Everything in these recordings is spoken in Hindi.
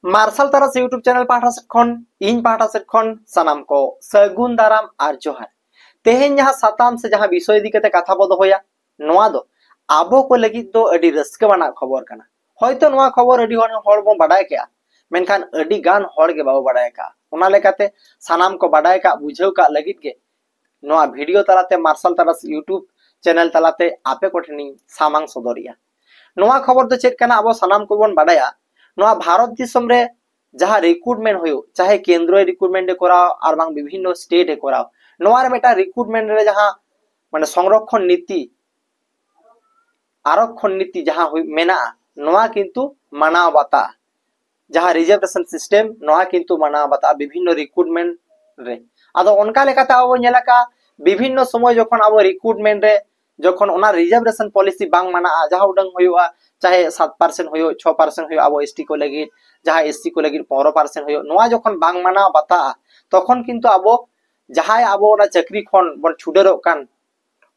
मार्शल तारस यूट्यूब चैनल पाठा सेट खन इन पाठा सेट खन सनाम को सगुन दाराम आर जोहार तेहेन जहां साताम से जहां विषय दी कते कथा बो दोया नोआ दो आबो को लगी दो अडी रस्के वाना खबर कना होयतो नोआ खबर अडी हर बो बाडाय के मेनखान अडी गान हर के बाबो बाडाय का ओना लेकाते सनाम को बाडाय का बुझेव का लगित के नोआ वीडियो तलाते मार्शल तारस यूट्यूब चैनल तलाते आपे कोठनी सामांग सदरिया नोआ खबर दो चेक कना आबो सनाम को बन बाडाया नोआ भारत दिसम रे जहां रिक्रूटमेंट होयो चाहे केंद्रीय रिक्रूटमेंट ए कराओ और बांग विभिन्न स्टेट ए कराओ नोआ रे बेटा रिक्रूटमेंट रे जहां माने संरक्षण नीति आरक्षण नीति जहां मेना नोआ किंतु मानाव बाता जहां रिजर्वेशन सिस्टम नोआ किंतु मानाव बाता विभिन्न रिक्रूटमेंट रे आदो उनका लेकाता आबो नेलाका विभिन्न समय जखन आबो रिक्रूटमेंट रे जखन ओना रिजर्वेशन पॉलिसी बांग माना जहां उडंग होयोआ चाहे 7% होयो 6% होयो आबो एसटी को लगी जहां एससी को लगी 15% होयो नोआ जखन बांग माना बाता तखन किंतु आबो जहां आबो ओना चाकरी खन बन छुडरो कान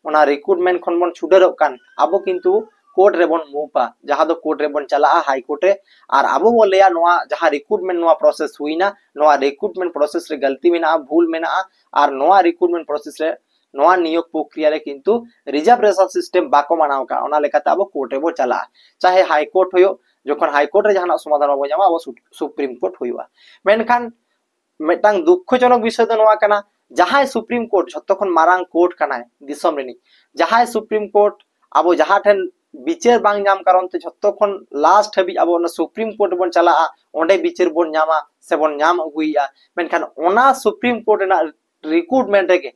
ओना रिक्रूटमेंट खन बन छुडरो कान आबो किंतु कोर्ट रे बन मुपा जहां दो कोर्ट रे बन चला हाई कोर्ट रे और आबो बोलेया नोआ जहां रिक्रूटमेंट नोआ प्रोसेस हुईना नोआ रिक्रूटमेंट प्रोसेस रे गलती मेना भूल मेना और नोआ रिक्रूटमेंट प्रोसेस रे नोआ नियोग प्रक्रिया रे किंतु रिजर्वेशन सिस्टम बाको मानाव का ओना लेकाते आबो कोर्ट रे बो चला चाहे हाई कोर्ट होयो जखन हाई कोर्ट रे जहां समाधान बाबो जामा आबो सुप्रीम कोर्ट होयुआ मेनखान मेटांग दुखजनक विषय दो नोआ कना जहां सुप्रीम कोर्ट जतखन मारांग कोर्ट कना दिसम रेनी जहां सुप्रीम कोर्ट आबो जहां ठन विचार बांग नाम कारण ते जतखन लास्ट हबी आबो ना सुप्रीम कोर्ट बन चला ओंडे विचार बन नामा से बन नाम अगुइया मेनखान ओना सुप्रीम कोर्ट ना रिक्रूटमेंट रे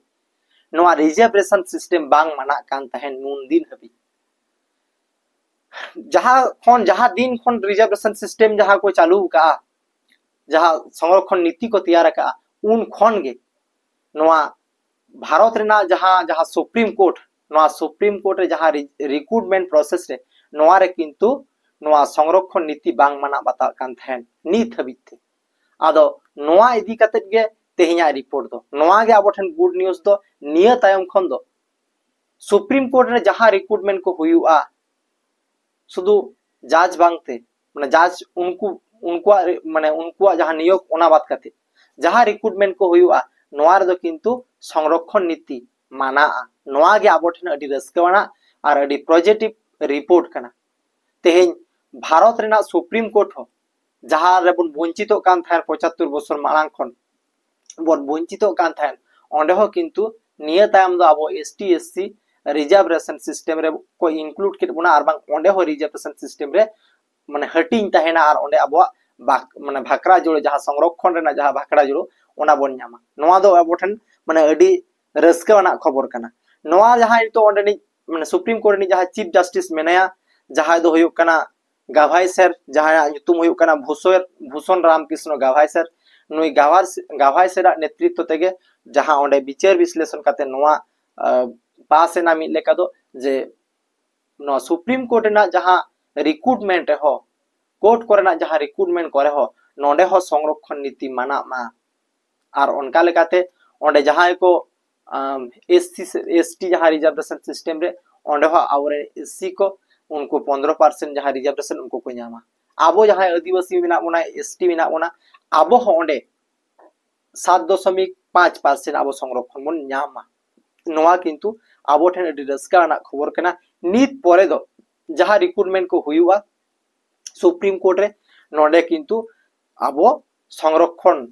नोआ रिजर्वेशन सिस्टम बांग माना कान तहन नून दिन हबी जहां दिन खन रिजर्वेशन सिस्टम जहां को चालू का जहां संरक्षण नीति को तैयार का उन खन गे नोआ भारत रेना जहां सुप्रीम कोर्ट रे जहां रिक्रूटमेंट प्रोसेस रे नोआ रे किंतु नोआ संरक्षण नीति बांग माना बता कान तहन नित हबी थे आदो नोआ इदी कते गे तेहिया रिपोर्ट दो नोआ गे आबो ठन गुड न्यूज दो निया तायम खन दो सुप्रीम कोर्ट रे जहां रिक्रूटमेंट को हुयुआ सुदु जज बांगते माने जज उनको जहां नियोग ओना बात करते जहां रिक्रूटमेंट को हुयुआ नोआ रे दो किंतु संरक्षण नीति माना नोआ गे आबो ठन अडी रस्कवाना और अडी पॉजिटिव रिपोर्ट कना तेहेन भारत रेना सुप्रीम कोर्ट हो जहां रे बन वंचितो कान थाय 75 बछर मांग खन बन वंचितो कान थाय ओंडे हो किंतु निया तायम दो आबो एसटी एससी रिजर्वेशन सिस्टम रे को इंक्लूड के बुना आर बांग ओंडे हो रिजर्वेशन सिस्टम रे माने हटिंग ताहेना आर ओंडे आबो माने भाकरा जुड़ो जहां संरक्षण रेना जहां भाकरा जुड़ो ओना बन नामा नोआ दो आबो ठन माने अडी रस्कवाना खबर कना नोआ जहां तो ओंडे नि माने सुप्रीम कोर्ट नि जहां चीफ जस्टिस मेनाया जहां दो होयो कना गाभाई सर जहां तुम होयो कना भूषण रामकृष्ण गाभाई सर नुई गाभाई सर नेतृत्व तेगे जहां ओंडे विचार विश्लेषण करते नोआ पास ना मिल लेका दो जे नो सुप्रीम कोर्ट ना जहां रिक्रूटमेंट हो कोर्ट कोरेना जहां रिक्रूटमेंट करे हो नोंडे हो संरक्षण नीति माना मा और उनका लेकाते ओंडे जहां को एसटी जहां रिजर्वेशन सिस्टम रे ओंडे हो आवरे एससी को उनको 15% जहां रिजर्वेशन उनको को नामा आबो जहां आदिवासी मेना बोना एसटी मेना बोना आबो हो ओंडे 7.5% आबो संरक्षण बन नामा नोआ किंतु आबो ठन अडी रस्का ना खबर कना नित परे दो जहां रिक्रूटमेंट को हुयुआ सुप्रीम कोर्ट रे नोडे किंतु आबो संरक्षण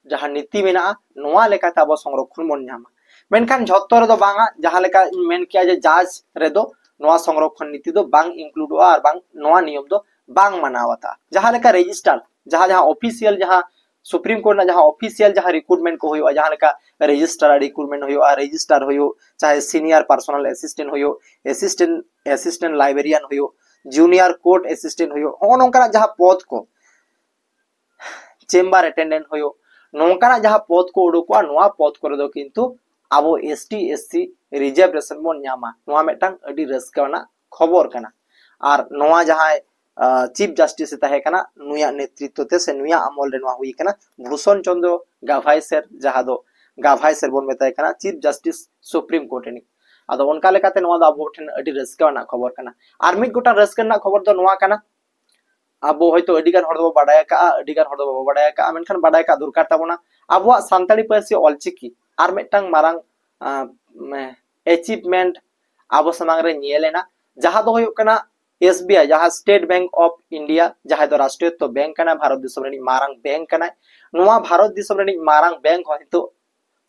जहां नीति मेना नोआ लेकाते आबो संरक्षण बन नामा मेनखान झत्तो रे दो बांगा जहां लेका मेन किया जे जज रे दो नोआ संरक्षण नीति दो बांग इंक्लूड और बांग नोआ नियम दो बांग मनावता जहां लेका रजिस्टर जहां ऑफिशियल जहां सुप्रीम कोर्ट ना जहां ऑफिशियल जहां रिक्रूटमेंट को होयो जहां लेका रजिस्टर रिक्रूटमेंट होयो आ रजिस्टर होयो चाहे सीनियर पर्सनल असिस्टेंट होयो असिस्टेंट लाइब्रेरियन होयो जूनियर कोर्ट असिस्टेंट होयो नोंका जहां पद को चेम्बर अटेंडेंट होयो नोंका जहां पद को उडुकवा नोआ पद को दो किंतु आबो एसटी एससी रिजर्वेशन बन नामा नोआ मेटांग अडी रस्काना खबर कना और नोआ जहां चीफ जस्टिस ताहे कना नुया नेतृत्व ते से नुया अमल रे नोआ हुई कना भूषण चंद्र गाभाई सर जहां दो गाभाई सर बन मेताय कना चीफ जस्टिस सुप्रीम कोर्ट नि आदो उनका लेकाते नोआ दा आबो ठन अडी रस्काना खबर कना आर मिड गोटा रस्काना खबर दो नोआ कना abo hoyto adigan hor do badaya ka adigan hor do babo badaya ka menkan badaya ka durkar tabona abo santali parsi olchiki ar metang marang achievement abo samang re nyelena jaha do hoyuk kana SBI जहाँ स्टेट बैंक ऑफ इंडिया जहाँ दो राष्ट्रीय तो बैंक कना भारत दिसम रे मारांग बैंक कना नोआ भारत दिसम रे मारांग बैंक हो तो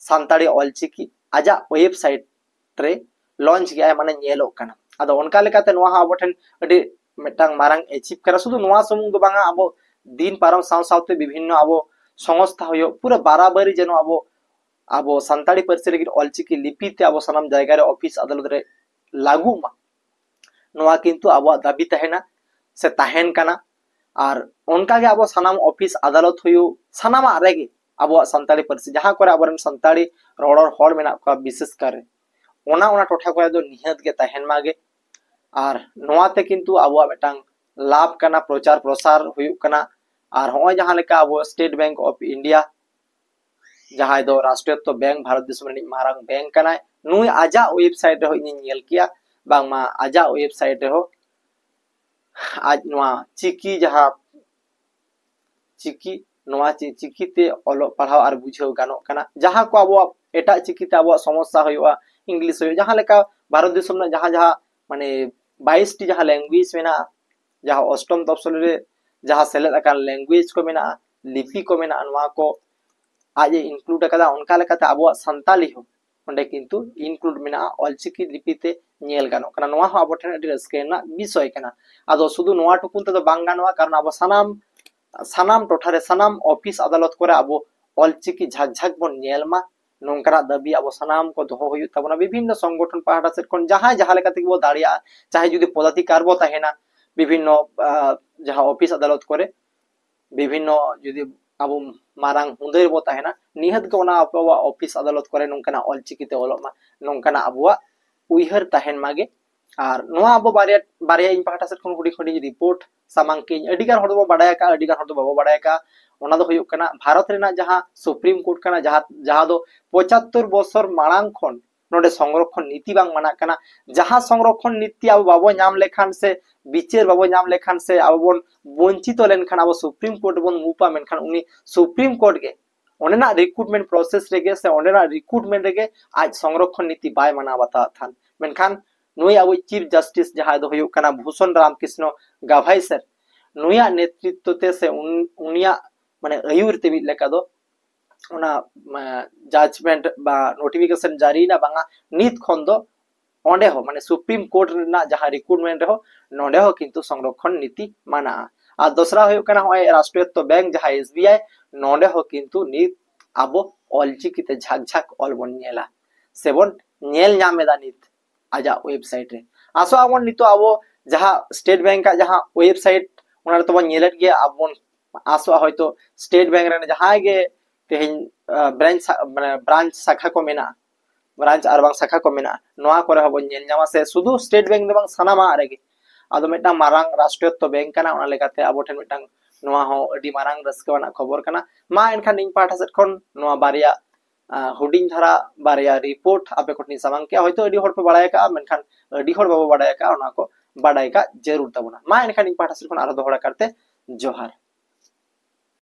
सानताड़ी ऑलचिकी आजा वेबसाइट रे लॉन्च गया माने नेलो कना आदो उनका लेकाते नोआ आबो ठन अडी मेटांग मारांग एचिव करा सुदु नोआ समुंग दो बांगा आबो दिन पारम साव सावते विभिन्न आबो संस्था होयो पूरा बराबरी जनो आबो आबो सानताड़ी परसे रे ऑलचिकी लिपिते आबो सनाम जायगा रे ऑफिस अदालत रे लागू मा नोआ किंतु आबो दाबी तहेना से तहेन कना और उनका के आबो सनाम ऑफिस अदालत हुयो सनामा रेगे आबो संताली परसी जहां करे आबोरन संताली रोडर हॉल मेना का विशेष करे ओना ओना टोठा करे दो निहत के तहेन मागे और नोआते किंतु आबो मेटांग लाभ कना प्रचार प्रसार हुयो कना और होय जहां लेका आबो स्टेट बैंक ऑफ इंडिया जहां दो राष्ट्रीय बैंक भारत देश में मारांग बैंक कना नुई आजा वेबसाइट रे होय नेल किया बांगमा आजा वेबसाइट रे हो आज नोआ चिकी जहां चिकी नोआ चिकी ते ओलो पढ़ाव और बुझेव गानो कना जहां को आबो एटा चिकी ते आबो समस्या होयवा इंग्लिश होय जहां लेका भारत देश में जहां जहां माने 22 टी जहां लैंग्वेज मेना जहां अष्टम तफसल रे जहां सेलेक्ट अकान लैंग्वेज को मेना लिपि को मेना नोआ को आज इंक्लूड कदा उनका लेकाते आबो संताली हो ओंडे किंतु इंक्लूड मेना ऑलचिकी लिपिते नेल गानो कना नोआ हो आबो ठन अडी रस्केना विषय कना आदो सुदु नोआ टुकुन ते बांग गानवा कारण आबो सनाम टोठारे सनाम ऑफिस अदालत करे आबो ऑलचिकी झाक झाक बन नेलमा नोंकरा दबी आबो सनाम को दोहो हुयु तबना विभिन्न संगठन पाहाड़ा से कोन जहां जहां लेकाते बो दाड़िया चाहे जुदी पदाधिकार बो ताहेना विभिन्न जहां ऑफिस अदालत करे विभिन्न जुदी आबो मारांग हुंदेर बो ताहेना निहत को ना आबो ऑफिस अदालत करे नोंकना ऑलचिकी ते ओलोमा नोंकना आबो उइहर ताहेन मागे और नोआ आबो बारिया बारिया इन पाहाटा से कोन हुडी हुडी रिपोर्ट सामांग के अडिगार हड़ दो बाडाया का अडिगार हड़ दो बाबो बाडाया का ओना दो हुयुक कना भारत रेना जहां सुप्रीम कोर्ट कना जहां दो 75 बछर मांग खन नोडे संरक्षण नीति बांग माना कना जहां संरक्षण नीति आबो बाबो नाम लेखान से बिचार बाबो नाम लेखान से आबो बोन वंचित लेनखान आबो सुप्रीम कोर्ट बोन मुपा मेनखान उनी सुप्रीम कोर्ट के ओनेना रिक्रूटमेंट प्रोसेस रेगे से ओनेना रिक्रूटमेंट रेगे आज संरक्षण नीति बाय माना बाता थान मेनखान नुई आबो चीफ जस्टिस जहां दो हुयुक कना भूषण रामकृष्ण गाभाई सर नुया नेतृत्व ते से उनिया माने अयुर ते लेका दो ओना जजमेंट बा नोटिफिकेशन जारी ना बांगा नित खन दो ओंडे हो माने सुप्रीम कोर्ट ना जहां रिक्रूटमेंट हो नोंडे हो किंतु संरक्षण नीति माना आ दूसरा हुयुक कना होय राष्ट्रीय बैंक जहां SBI नोंडे हो किंतु नित आबो ऑलचिकी ते झाक झाक ऑल बन नेला सेबन नेल नामेदा नित आजा वेबसाइट रे आसो आबन नितो आबो जहां स्टेट बैंक का जहां वेबसाइट ओना तो बन नेलट गया आबन आसो होयतो स्टेट बैंक रे जहां गे तेहिन ब्रांच शाखा को मेना ब्रांच आरबांग शाखा को मेना नोआ करे हबो नेल नामा से सुदु स्टेट बैंक दो बांग सनामा आरेगे आदो मेटा मारांग राष्ट्रीय बैंक कना ओना लेकाते आबो ठेन मेटांग नोआ हो अडी मारांग रस्कवाना खबर कना मा एनखान इन पाठा सेट खन नोआ बारिया हुडिंग धारा बारिया रिपोर्ट आपे कोटनी सामांग के होयतो अडी होड़ पे बाडाय का मेनखान अडी होड़ बाबो बाडाय का ओना को बाडाय का जरूर तबना मा एनखान इन पाठा सेट खन आरो दोहरा करते जोहार।